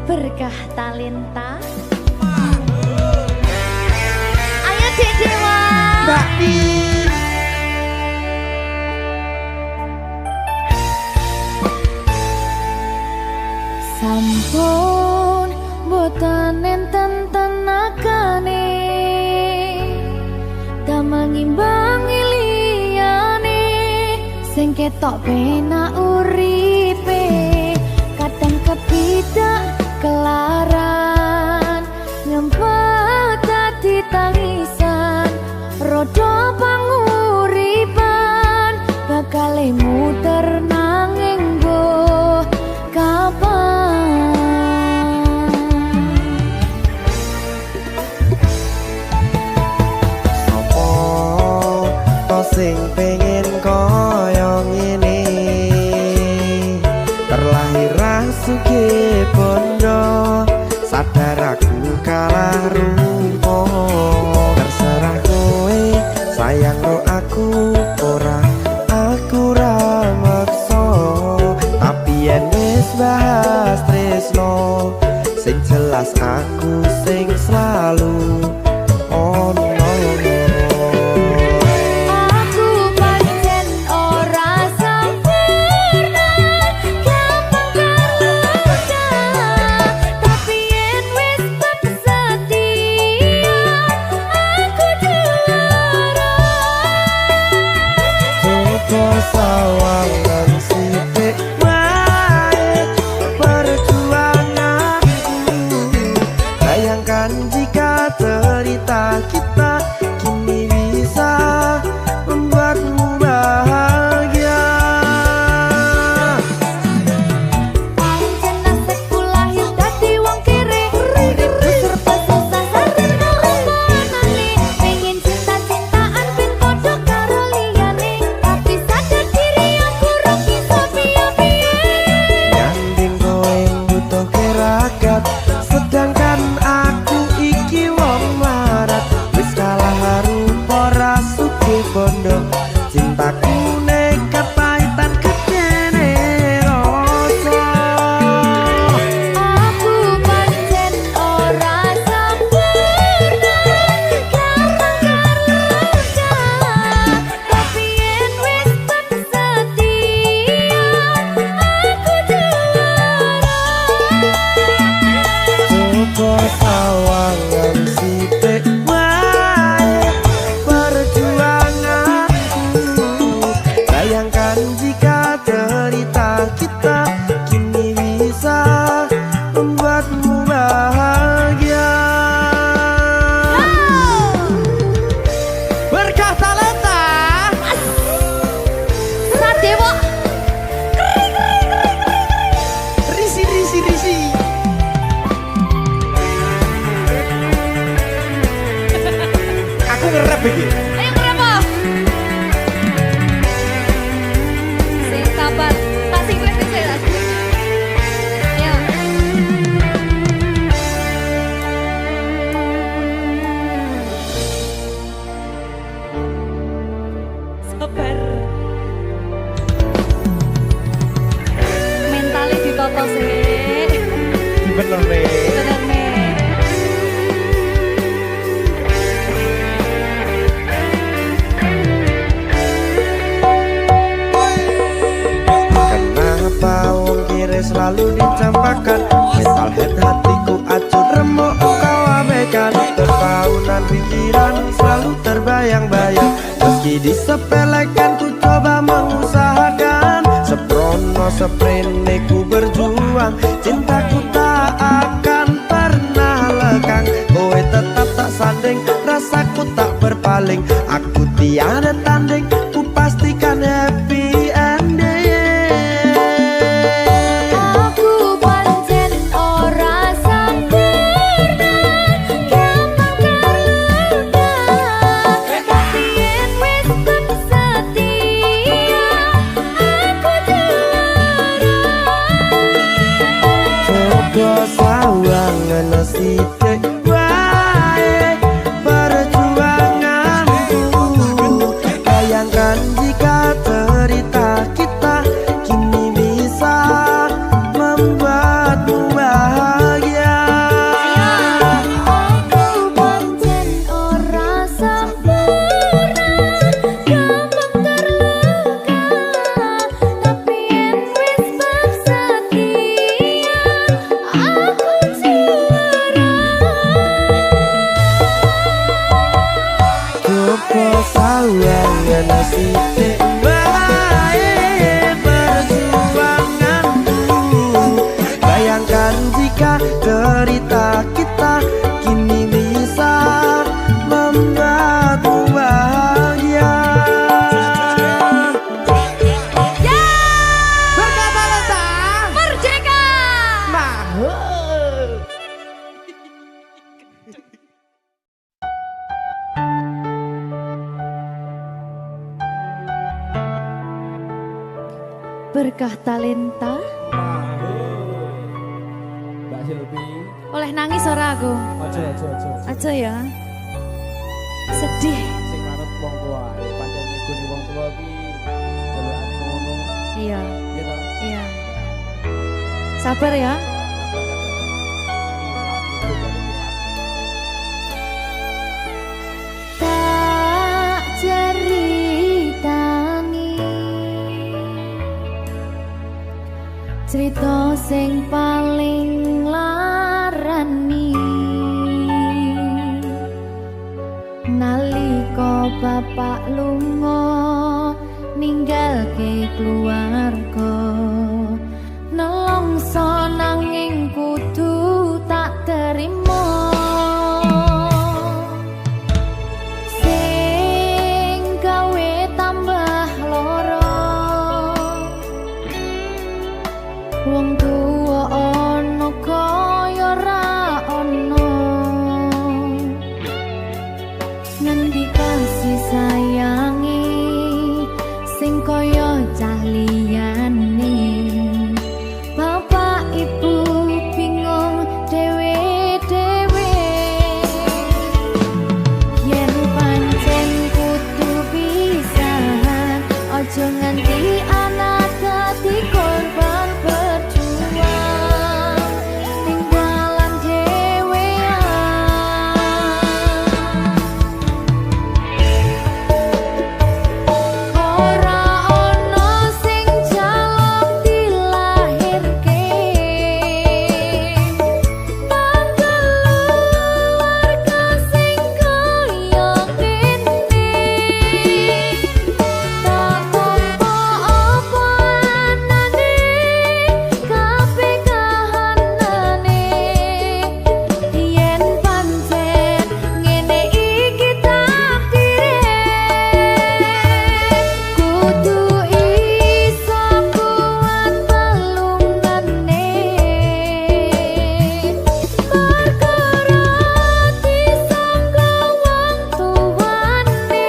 Berkah talenta. Ayo Dek Dewa. Mbak Pi. Sampun boten enten tenagane damel ngimbangi liyane sing ketok penak uripe kadang kepidak kelaran ngempet dadi tangisan rodo panguripan bakal muter nanging mbuh kapan. Sing pengen koyo ngene terlahir sugih bondo sadar aku kalah rumpo terserah kowe sayang ro aku ora aku ra maksa tapi yen wis bahas tresno sing jelas aku sing selalu ono. Sawangan sithik wae perjuanganku bayangkan jika cerita kita kini bisa membuatmu bahagia. Pancen nasibku lahir dadi wong kere uripku serba susah sarana omonane pengen cinta-cintaan ben padha karo liyane tapi sadar diri aku ora bisa piye-piye Nyanding kowe butuh keragat sedangkan aku iki wong marat wis kalah rupa ra sugih bondo cintaku nekat pahitan gedene rasa. aku pancen ora sempurna gampang tapi yen wis setia aku juara. Coba sawangan sithik wae perjuanganku bayangkan jika cerita kita kini bisa membuatmu bahagia. Berkah talenta Sadewo risi risi risi aku ngerap iki. ayo berapa? Sing sabar, tak sing wis saya. Ayo. Sabar. Mentale ditata sih. Bener nih. Bener nih. Kenapa wong kiri selalu dicampakkan mental head hatiku acuh remuk kau abaikan terpaunan pikiran selalu terbayang-bayang meski disepelekan ku coba mengusahakan seprono seprene ku berjuang cintaku tak akan pernah lekang kowe tetap tak sanding rasaku tak berpaling aku tiada tanding ku pastikan happy ending. Aku pancen ora sempurna gampang terluka tapi yen wis setia aku juara. Coba sawangan sithik wae perjuanganku bayangkan Berkah talenta. Mbak Silvi. Oleh nangis ora aku? Aja. Aja ya. Sedih. Sing ngarep wong tua, pancen ngegoni wong tua ki jelekane ngono. Iya. Iya ta? Iya. Sabar ya. Tak ceritani cerita sing paling larani nalika bapak lunga ninggalke keluarga nelongso nanging kudu tak terima sing gawe tambah loro wong tuwa ana kaya ra ana ngendi kasih sayangi sing kaya cah liyane bapak ibu bingung dewe-dewe yen pancen kudu pisahan aja nganti anak dadi korban berjuang ning dalan ora ana sing jaluk dilahirke keluarga sing kaya kene tak apa apa anane kabeh kahanane yen pancen ngene iki takdire kudu iso kuat balungane perkara disangka wong tuwane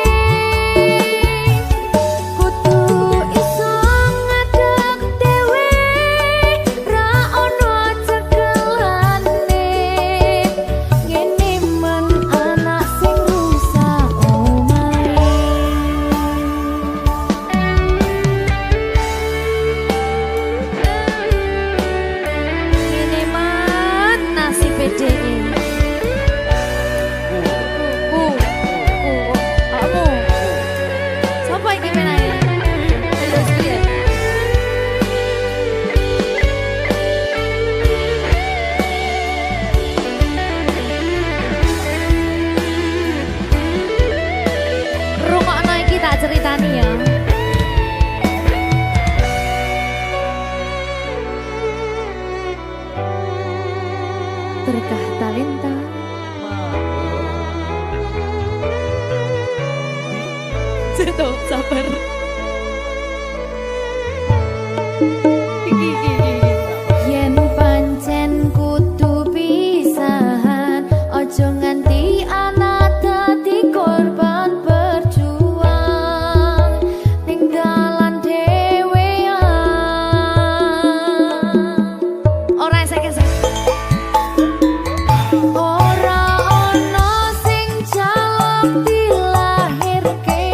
kudu iso ngadeg dhewe ra ono cekelane ngene men anak sing rusak omahe ngene men nasib dhewe kamu siapa iki menanya terus piye rungokno iki tak ceritani ya berkah talenta Seto, sabar. Yen pancen kudu pisahan, ojo nganti anak dadi korban berjuang ning dalan dhewean. Ora esek-esek. Ora ono sing jaluk dilahirke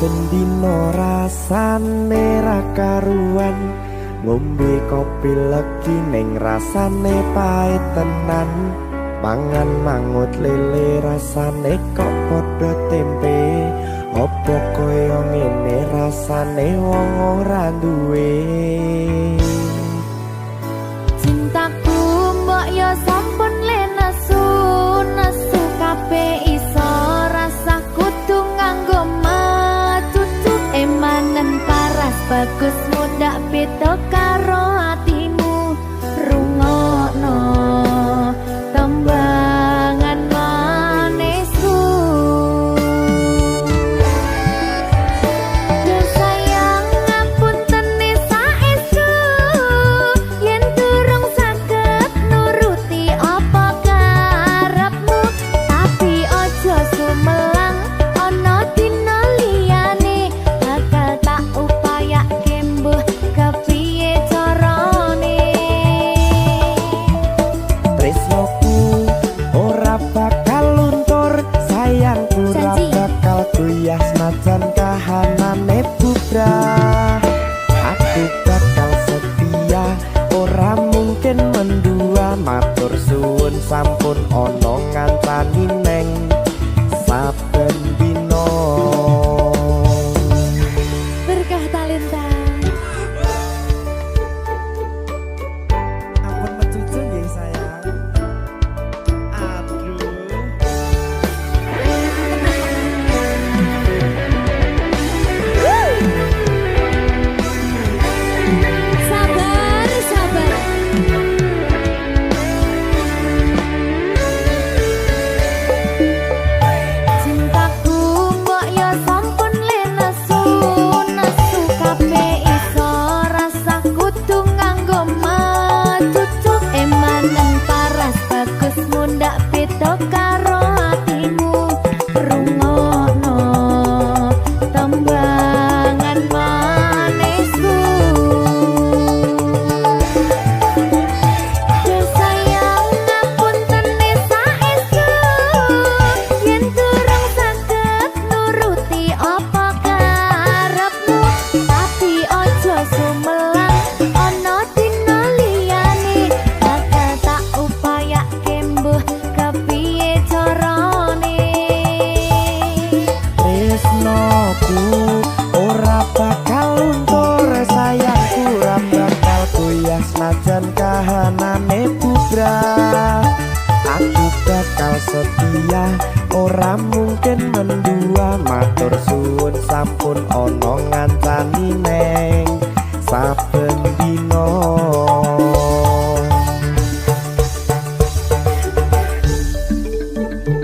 saben dina rasane ra karuan, ngombe kopi legi ning rasane pahit tenan, mangan mangut lele rasane kok padha tempe, opo koyo ngene rasane wong ora duwe. Cintaku mbok yo sampun le nesu kabeh iso rasa kudu nganggo matutu emanen paras bagus mudak beda karo atimu rungokno tembangan manisku. Duh sayang ngapunten saestu yen durung saged nuruti apa karepmu, tapi ojo sumelang ana dina liyane bakal tak upayake mbuh kepiye carane. Tresnoku ora bakal luntur, sayangku ora Janji. bakal goyah senajan kahanane bubrah. Aku bakal setia, ora mungkin mendua, matur suwun sampun ana ngancani neng saben dina. Berkah talenta. Ampun mecucu nggih sayang. Aduh. Sabar, sabar. Cintaku mbok yo sampun le nesu kabeh iso rasa kudu nganggo matutu emanen paras bagus mundak beda karo atimu rungokno tembangan manisku. Duh sayang ngapunten saestu yen durung saged nuruti apa karepmu, tapi ojo sumelang ana dina liyane bakal tak upayake mbuh kepiye carane. Tresnoku ora bakal luntur, sayangku ora bakal goyah senajan kahanane bubrah. Aku bakal setia, ora mungkin mendua, matur suwun sampun ana ngancani neng saben dina.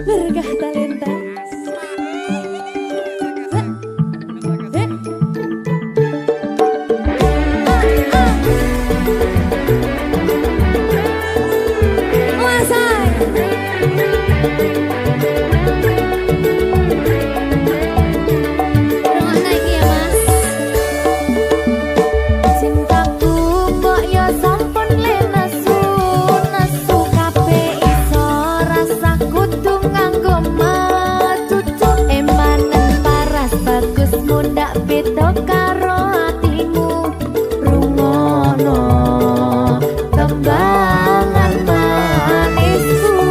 Berkah talenta. Cintaku mbok yo sampun le nesu kabeh iso rasa kudu nganggo matutu emanen paras bagus mundak beda karo atimu rungokno tembangan manisku.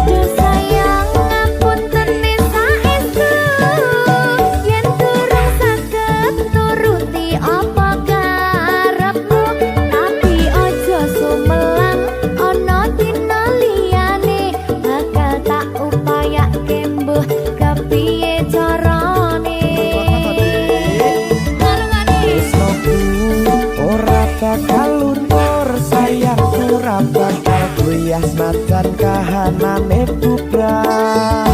Duh sayang ngapunten saestu yen durung saged nuruti apa karepmu, tapi ojo sumelang ana dina liyane bakal tak upayake mbuh kepiye carane. Tresnoku ora bakal luntur, sayangku ora bakal goyah senajan kahanane bubrah.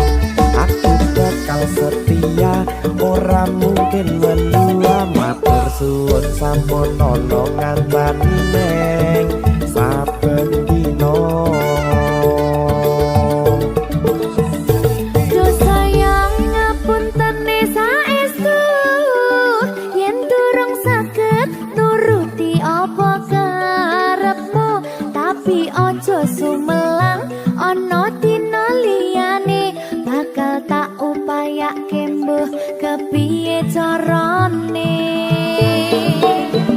Aku bakal setia, ora mungkin mendua, matur suwun sampun ana ngancani neng saben dina. Duh sayang ngapunten saestu yen durung saged nuruti apa karepmu, tapi ojo sumelang ana dina liyane bakal tak upayake mbuh kepiye carane.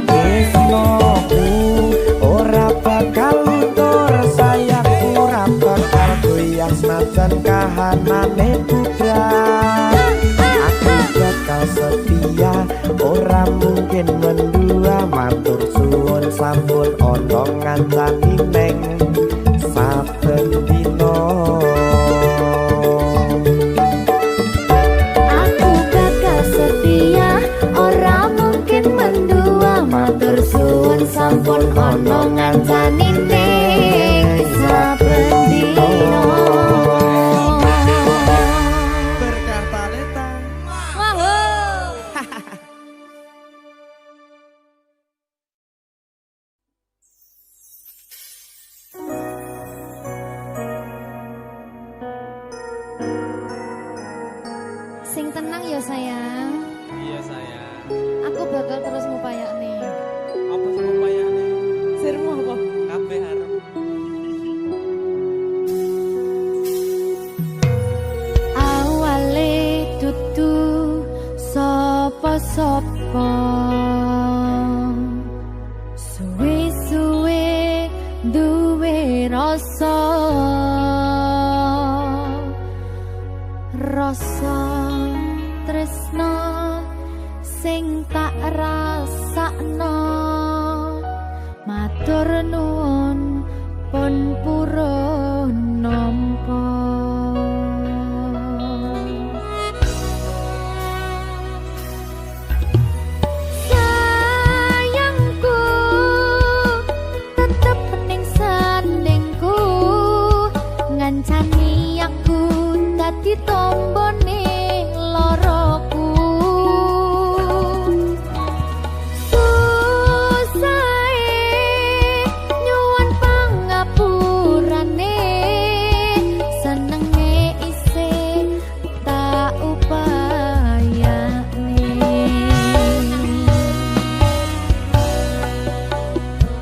Tresnoku ora bakal luntur, sayangku ora bakal goyah senajan kahanane bubrah. Aku bakal setia, ora mungkin mendua, matur suwun sampun ana ngancani neng saben dina. Aku bakal setia, ora mungkin mendua, matur suwun sampun ana ngancani ning saben dina. Berkah talenta. Sing tenang ya sayang, Iya sayang. aku bakal terus ngupayakne. Apa sih upayane? Sirmu apa? Kabeh arep. Awale dudu sapa-sapa, suwe-suwe duwe rasa tresno sing tak rasakno. Matur nuwun pun purun nampa. Sayangku tetep ning sandingku, ngancani aku dadi tombone loroku. Susahe nyuwun pangapurane, senenge isih tak upayane.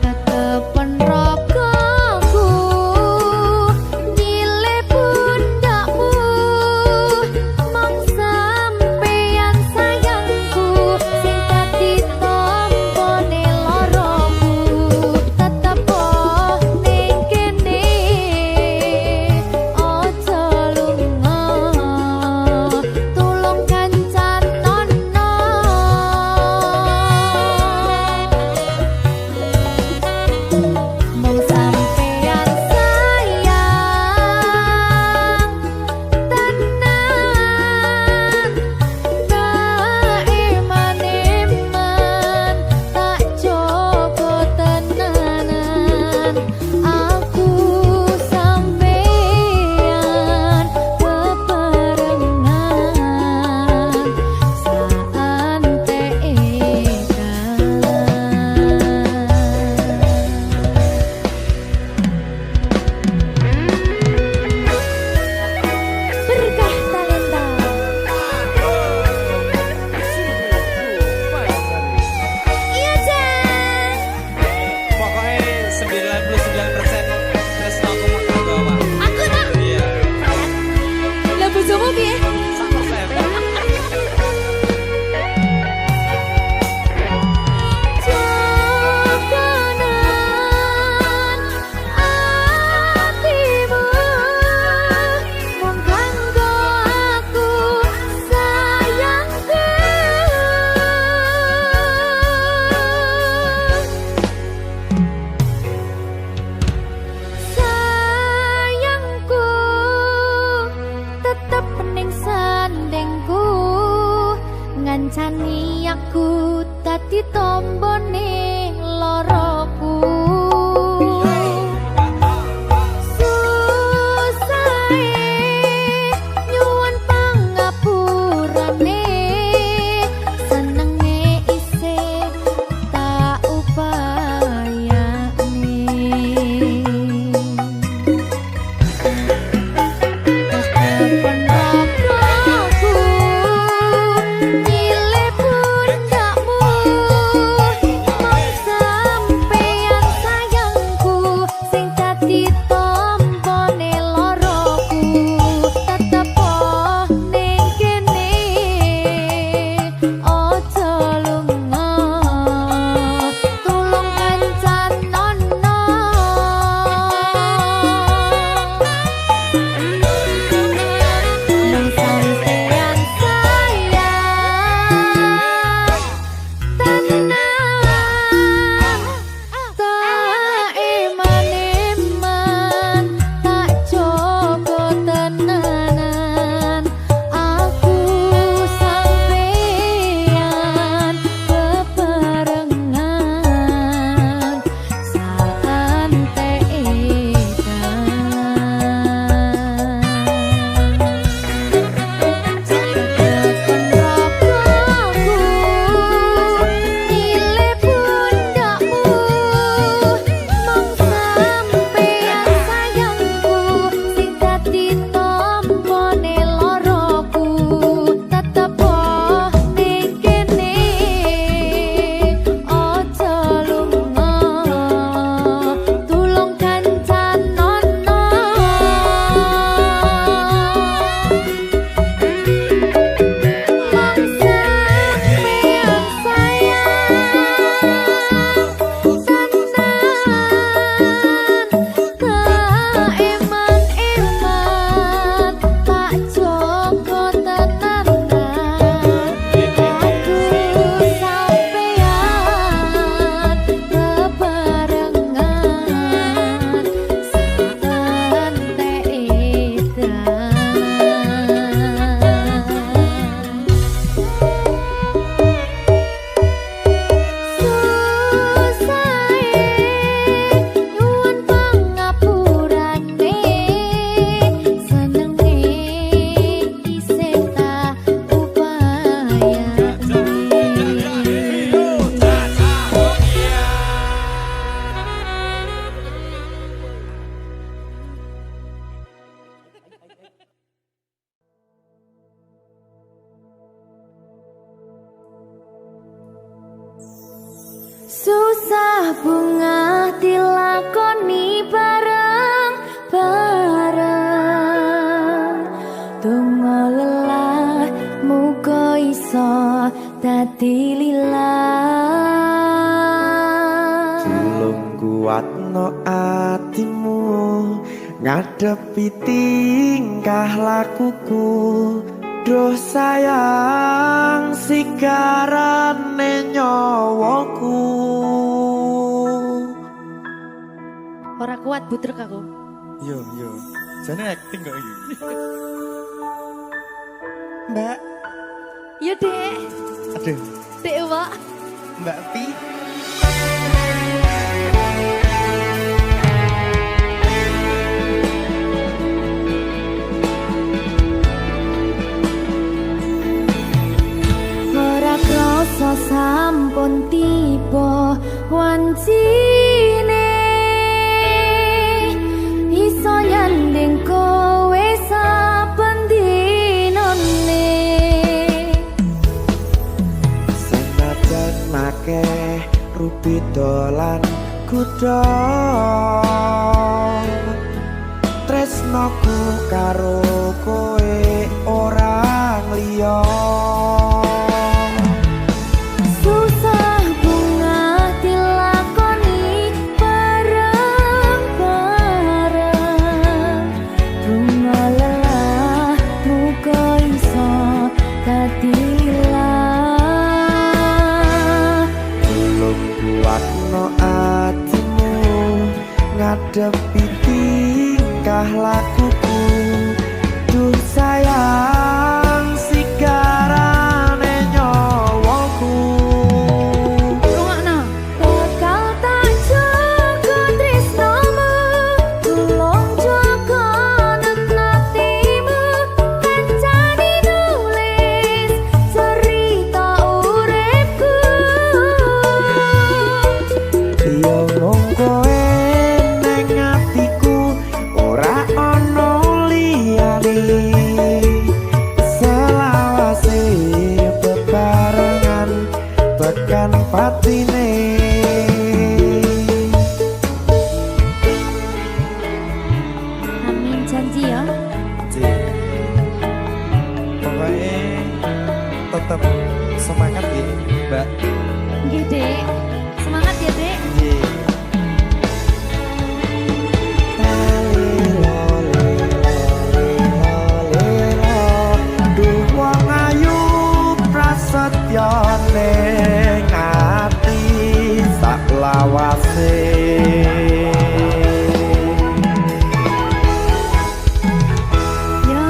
Tetepen ragaku nyilih pundakmu, mong sampeyan sayangku sing dadi tombone loroku. Tetep ning kene aja lunga, tulung kancanono. Mong sampeyan sayang tenan, eman-eman tak jaga tenanan. Aku sampeyan bebarengan saante Berkah talenta. Iya Jan, Pokoknya 99% Tresno aku mau bawa. aku tak. Iya. Lah bojomu piye? 100%. Jaganan atimu, mung kanggo aku sayangku. Sayangku tetep ning sandingku, ngancani aku dadi tombone loroku. Susahe nyuwun pangapurane, senenge isih tak upayane. Tetepen ragaku nyilih pundakmu, mong Susah bunga dilakoni bareng-bareng. Donga lelah muga iso dadi lillah. Tulung kuatno atimu ngadepi tingkah lakuku. Duh sayang sigarane nyawaku. Ora kuat butrek aku. Yo, jane acting kok iki. Mbak, Yo Dek. aduh, Dek Wak. Mbak Pi. Ora krasa sampun tiba wancine iso nyanding kowe saben dinane. Senajan akeh rupi dolan kuda, tresnoku karo kowe orang liya. Susah bunga dilakoni bareng-bareng. Bunga lelah muga iso dadi lillah. Belum kuatno atimu ngadepi tingkah lakuku. Duh sayang sigarane nyawaku. Rungokno. Bakal tak jaga tresnomu, tulung jaga nenatimu. Kancane nulis cerita uripku. Yo mung kowe neng atiku, ora ono liyane. Selawase bebarengan tekan patine. Amin janji ya. Pokoknya tetap semangat ya, Mbak. Nggih, Dek. Semangat ya, Dek. Duh wong ayu prasetyo ning ati sak lawase. Ya,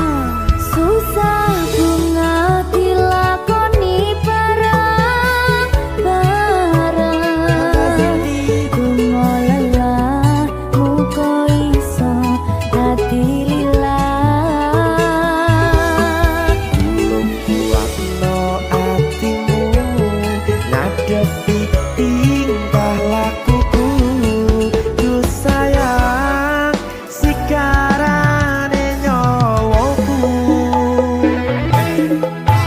susah bunga dilakoni bareng-bareng. Bunga lelah muga iso dadi lillah. Belum kuatno atimu ngadepi tingkah lakuku. Duh sayang sigarane nyawaku.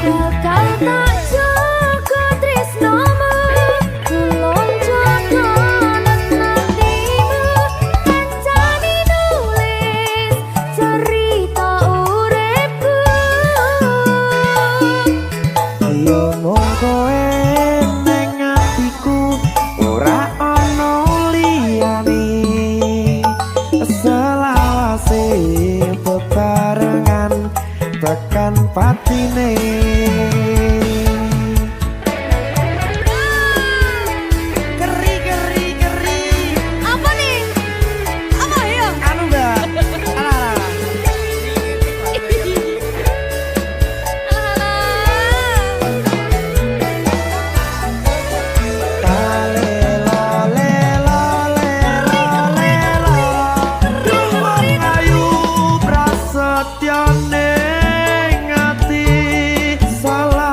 Bakal tak jaga tresnomu, tulung jaga nenatimu. Kancane nulis cerita uripku. Yo mung kowe neng atiku, ora ono liyane. Selawase bebarengan tekan patine. Keri. Apa nih? Apa ya? Anu Mbak. Alah. Duh wong ayu prasetyo ning ati salah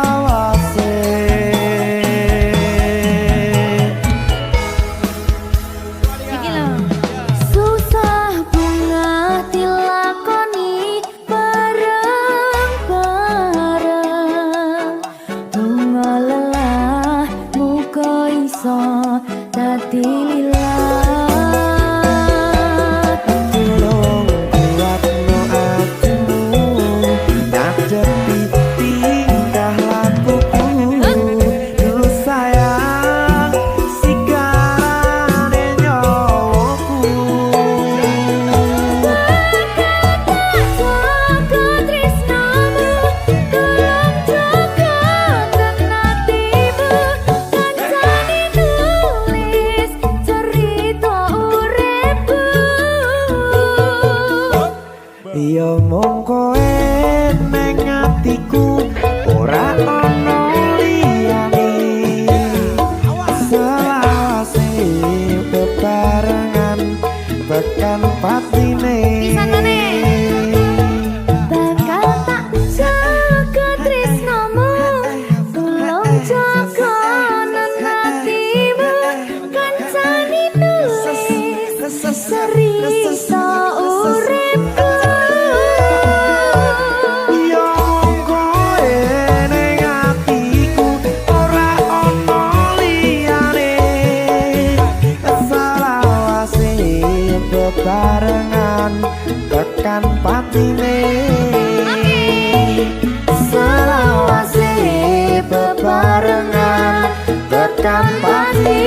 tekan pati.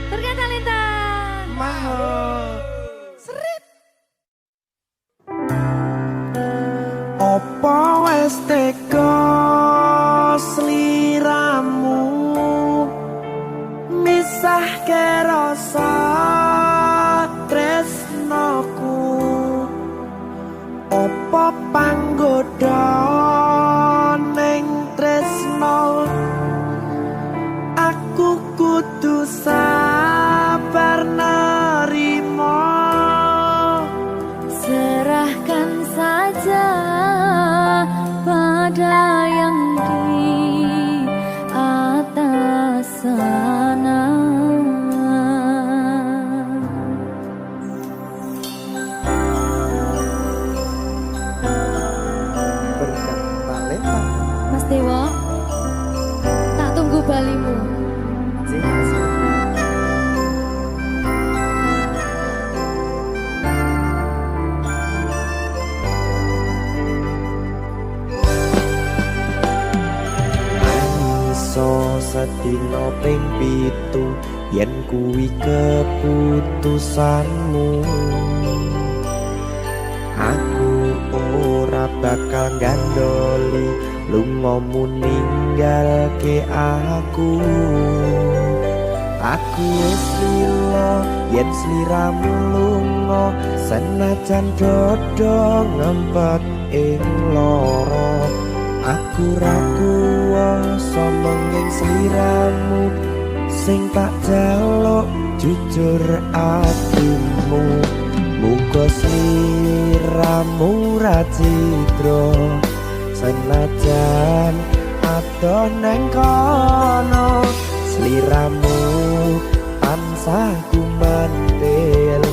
Ternyata Talenta. Mahal. Seret. Opo wes teko sliramu misah ke rasa tresnoku. Opo panggoda ning tresno aku kudu sabar nerimo. Serahkan saja pada yang di atas sana. Berkat talenta Mas Dewa, tak tunggu balimu. iso sedina ping 7 yen kuwi keputusanmu. Aku ora bakal gandoli lungamu ninggalke aku. Aku wis lilo yen sliramu lunga senajan dodo ngempet ing loro. Aku ra kuwasa menging sliramu sing tak jaluk jujur atimu. Muga sliramu ra cidra senajan adoh neng kono. Sliramu tansah gumantil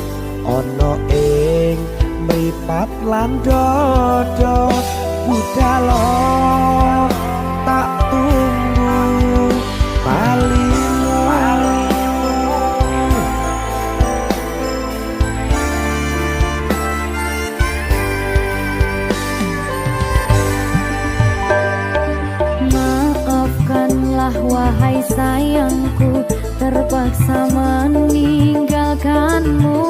ana ing mripat lan dodo. Budalo tak tunggu balimu. Maafkanlah wahai sayangku, terpaksa meninggalkanmu.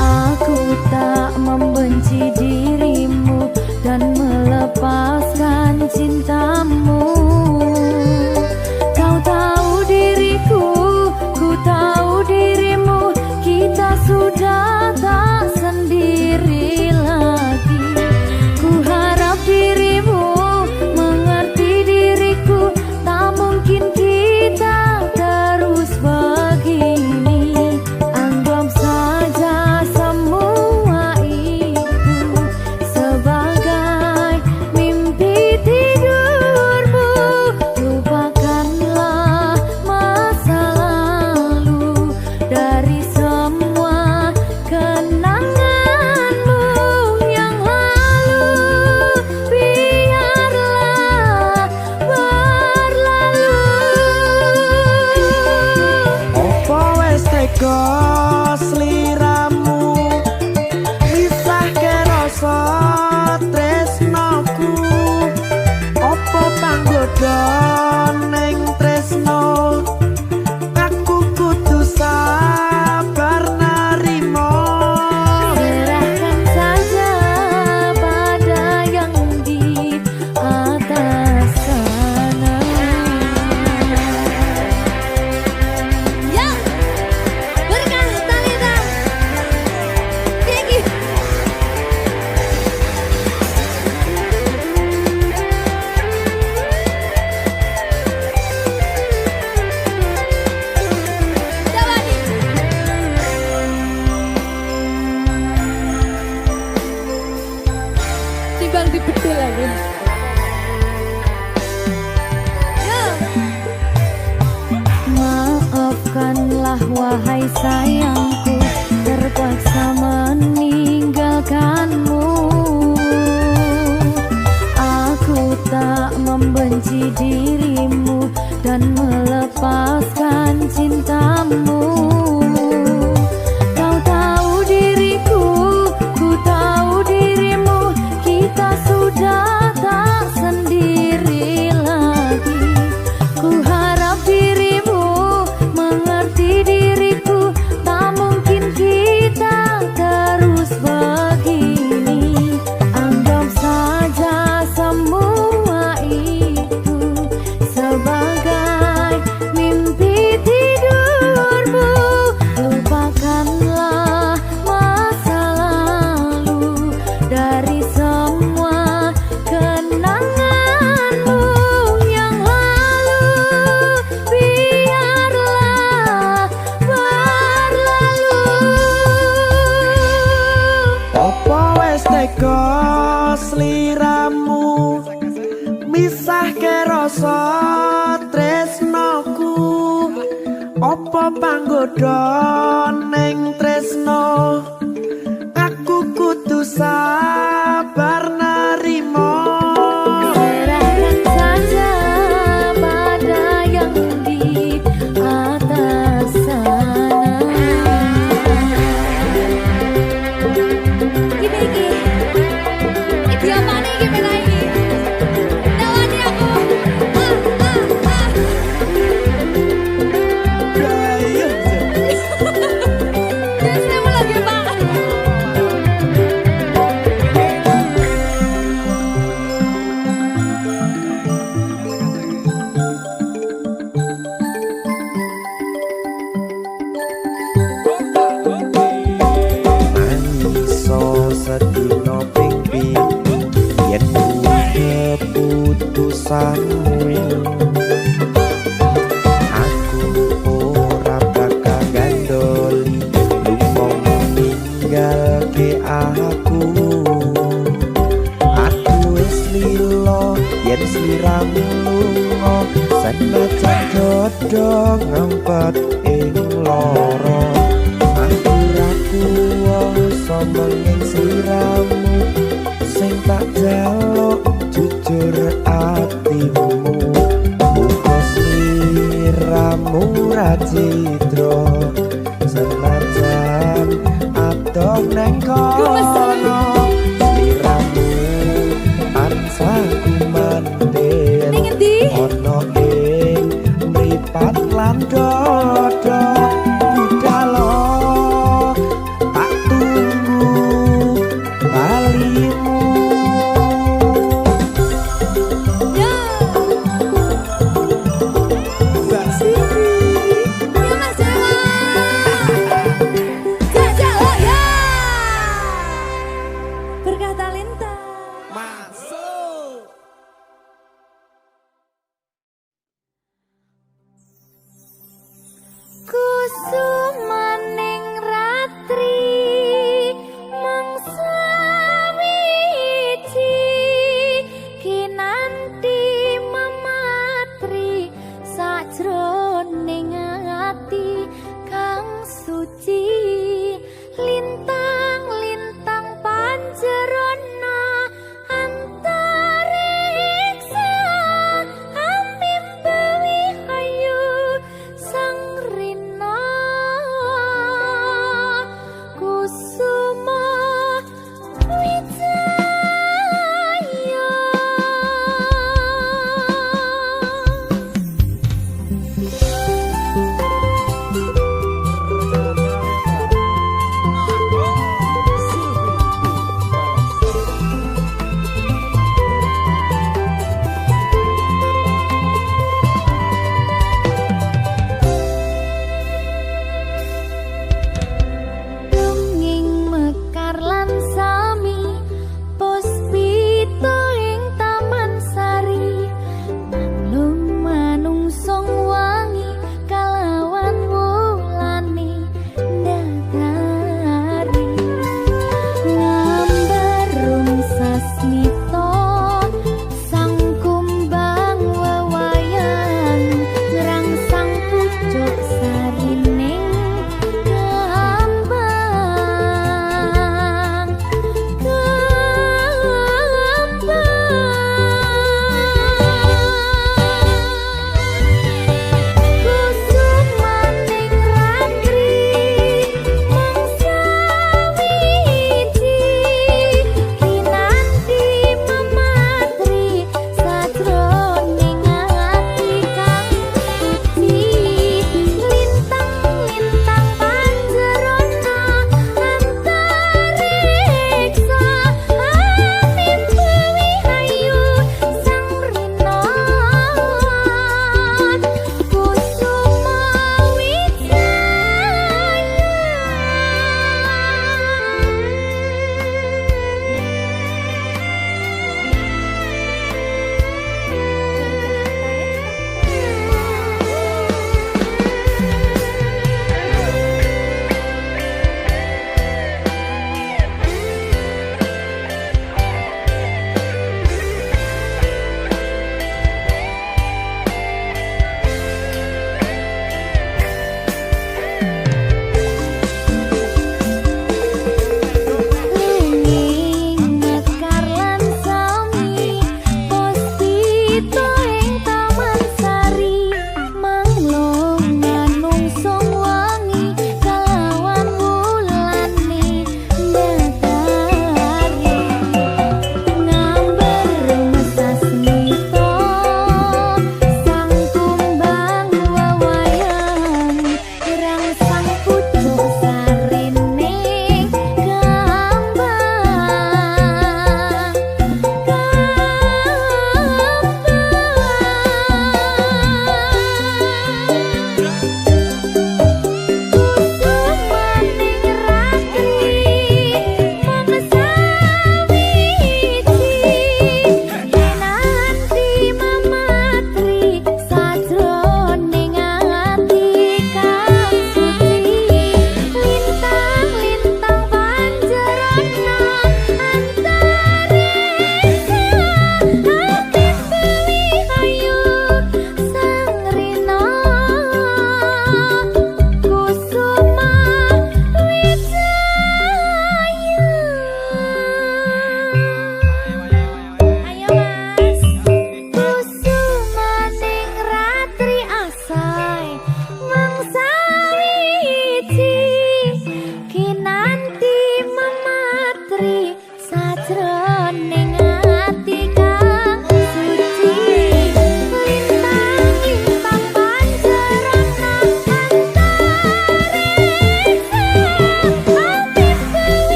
Aku tak membenci dirimu dan melepaskan cintamu. Kau tahu diriku, ku tahu dirimu, kita sudah tak sendiri lagi. Ku harap dirimu mengerti diriku, tak mungkin kita terus begini. tega sliramu misahke rasa tresnoku apa panggoda ning tresno aku kudu sabar narimo Serahkan saja pada yang di atas sana. Iki apa nih gimana ini? Tawani aku. Terus saya mau lagi Pak. Mangiso sedina ping pindho yen kuwi keputusanmu aku ora bakal gandoli lumpung ninggalke aku wis lilo yen sliramu lunga senajan dodo ngempet ing loro aku ra kuwasa menging sliramu sing tak jaluk jujur atimu muga sliramu ra citra senajan adoh neng kono sliramu ansah kumandhen Ning endi? ono ing mripat lan dodo budalo tak tunggu balimu Ya. Sini. Ya Mas Jawa. Jajak oh ya. Berkah talenta. masuk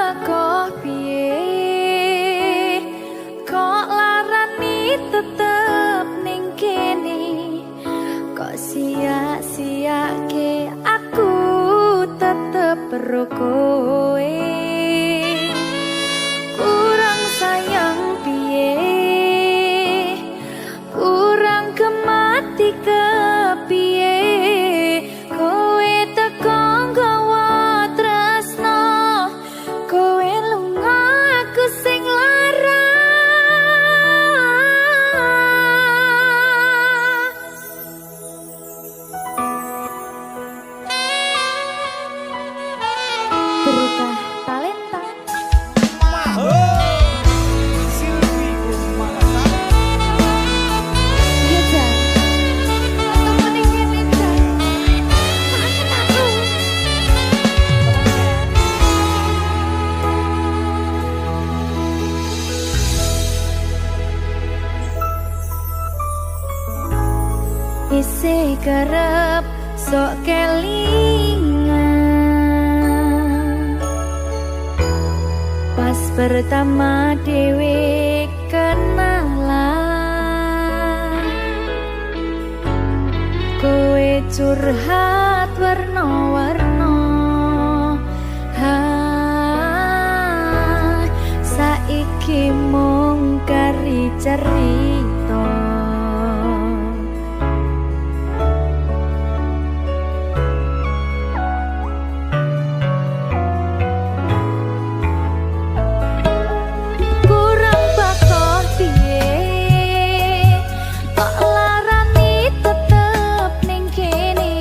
bako piye kok larani tetep ning kene kok sia-siake aku tetep perlu kowe kurang sayang piye kurang kemati kepiye kowe teko nggawa tresno kowe lunga aku sing lara berita talenta Silvi Kumalasan. iya Jan ketemu ning kene Jan maafin aku isi kerep sok kelingan pas pertama dewe kenalan kowe curhat warna-warna saiki mung kari cerita kurang bakoh piye kok larani tetep ning kene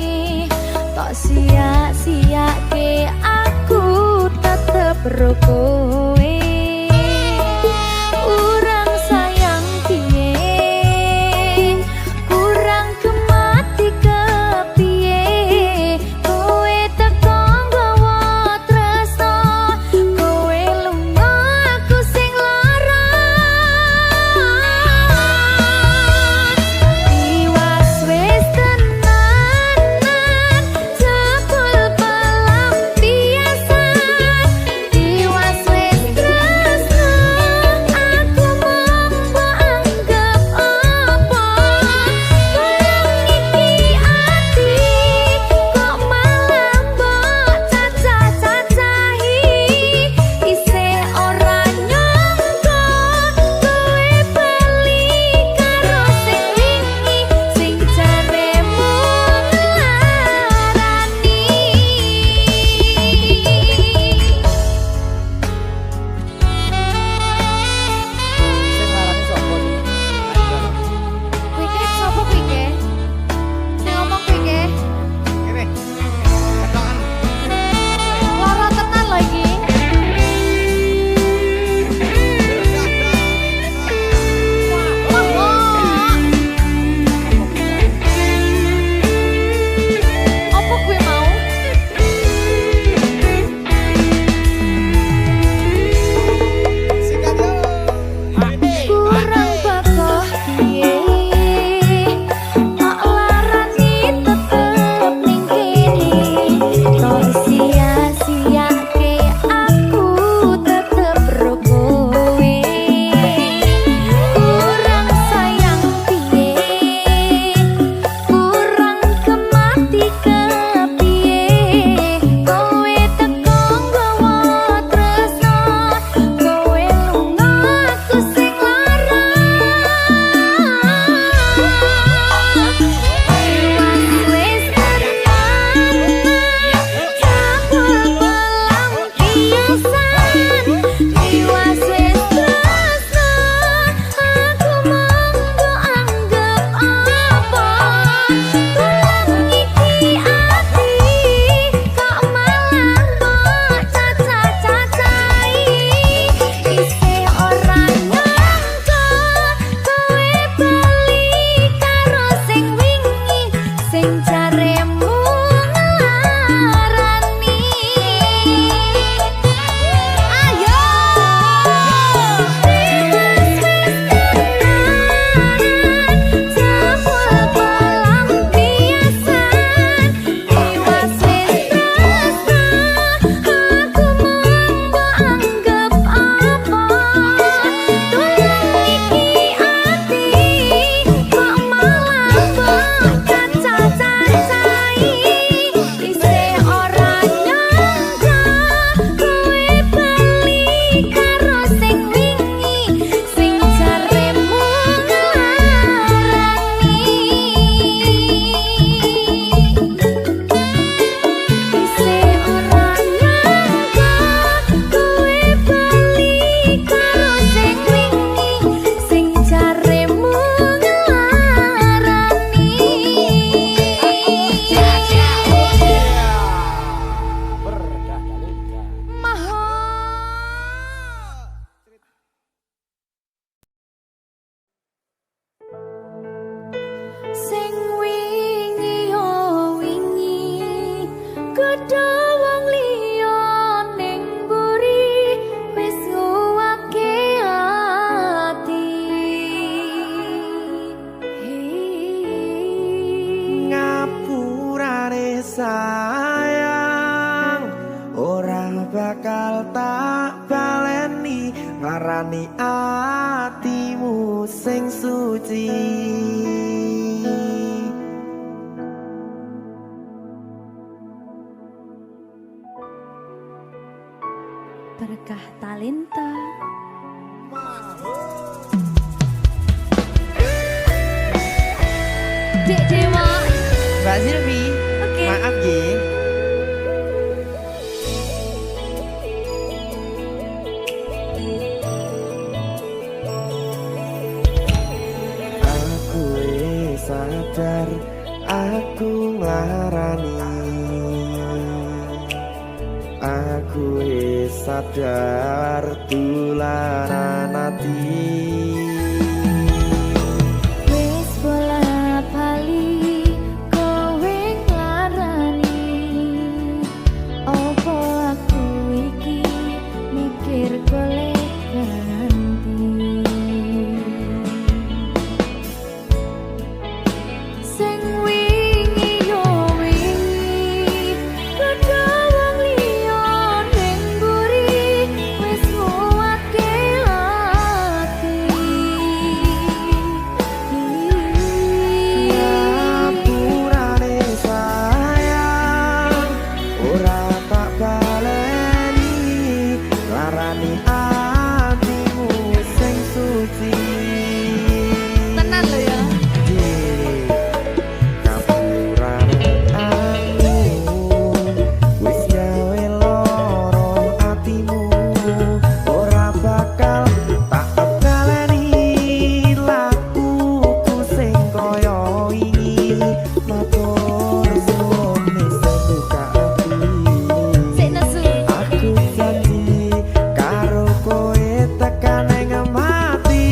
kok sia-siake aku tetep ro kowe kurang sayang piye kurang kemati kepiye kowe teko nggawa tresno kowe lunga aku sing lara iwas wis tenanan jebul pelampiasan iwas nglarani atimu sing suci. Berkah talenta. Dek Dewa. Mbak Silvi, Oke. maaf ye. Aku sadar aku nglarani. Aku sadar tularan ati. Wis bola bali kowe nglarani. Opo aku iki mikir golek ganti. Sing wingi yo wingi padha wong liya ning mburi wis nguwatke ati. Ngapurane sayang ora tak baleni larani atimu sing suci. Tenan lho ya. Ngapurane aku wis gawe loro atimu ora bakal tak baleni lakuku sing kaya wingi matur suwun wis buka ati. Sik nesu. Aku janji karo kowe tekan ing mati.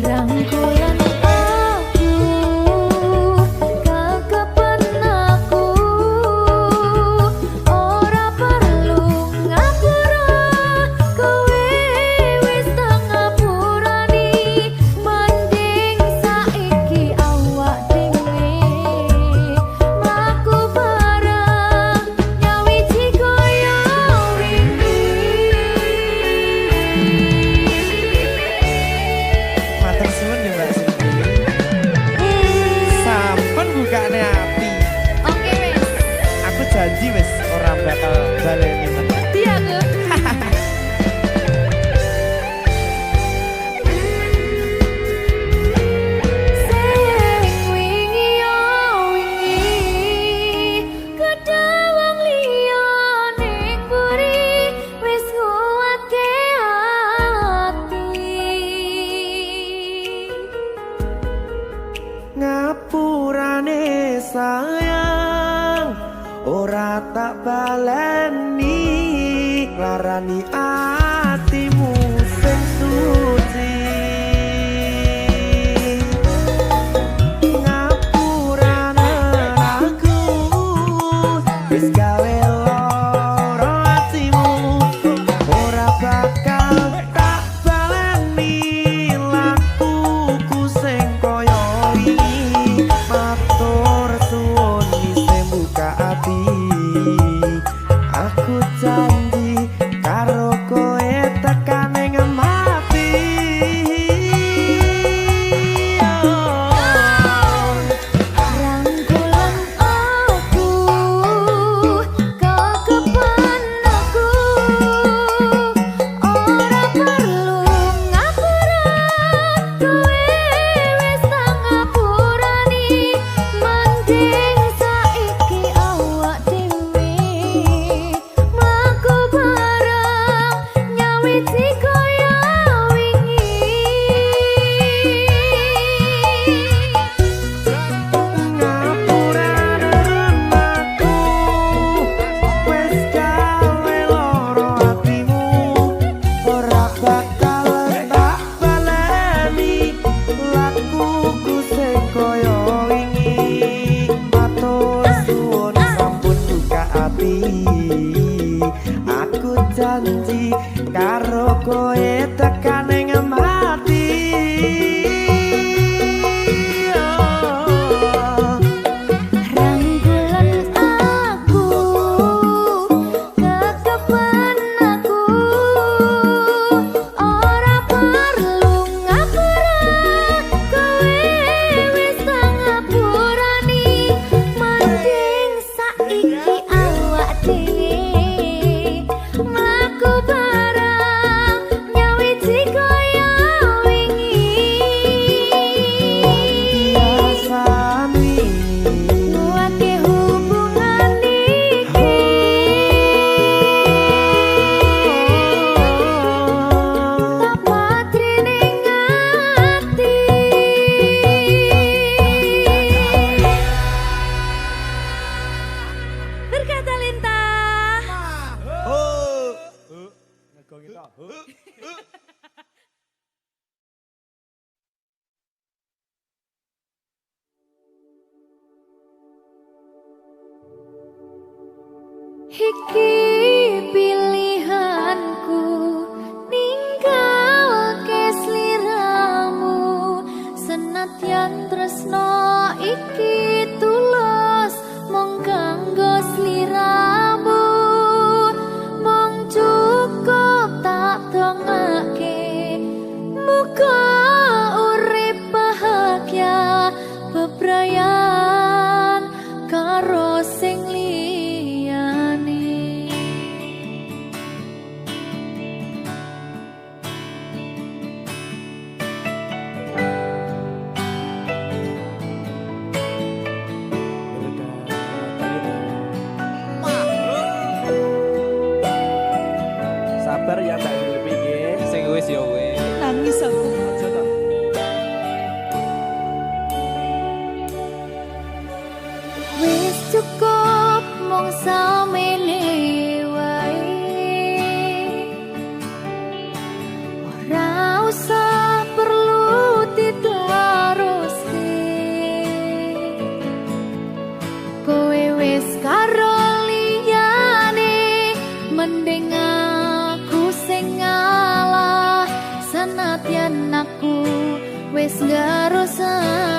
Rangkulan aku kekepen aku ora perlu ngapura kowe wis tak ngapurani mending saiki awak dhewe mlaku bareng nyawiji kaya Matur suwun ya Mbak Silvi. Sampun bukane ati. Oke wis. Aku janji wis ora bakal baleni meneh. Iya aku. Sing wingi yo wingi kedawang liya ning mburi wis nguwatke ati. Ngapurane sayang ora tak baleni larani atimu sing suci. Ngapurane aku wis gawe loro atimu ora bakal tak baleni lakuku sing kaya wingi matur suwun isih buka ati. Aku janji karo kowe tekan ing mati. Rangkulan aku kekepen aku ora perlu ngapura kowe wis tak ngapurani mending saiki awak dhewe mlaku bareng nyawiji kaya wingi. Ngapurane aku wis gawe loro atimu ora bakal tak baleni lakuku sing kaya wingi matur suwun sampun buka ati. Aku janji karo kowe tekan ing mati. Rangkulan aku Iki pilihanku ninggalke sliramu senadyan tresno iki tulus mung kanggo sliramu mung cukup tak dongake muga urip bahagia bebrayan karo sing sabar ya Mbak Zulfi nggih. Sing wis ya wis. Nangis aku. Aja to. wis cukup mung samene wae ora usah perlu diteruske kowe wis karo liyane mending aku sing ngalah senadyan aku wis ngerusak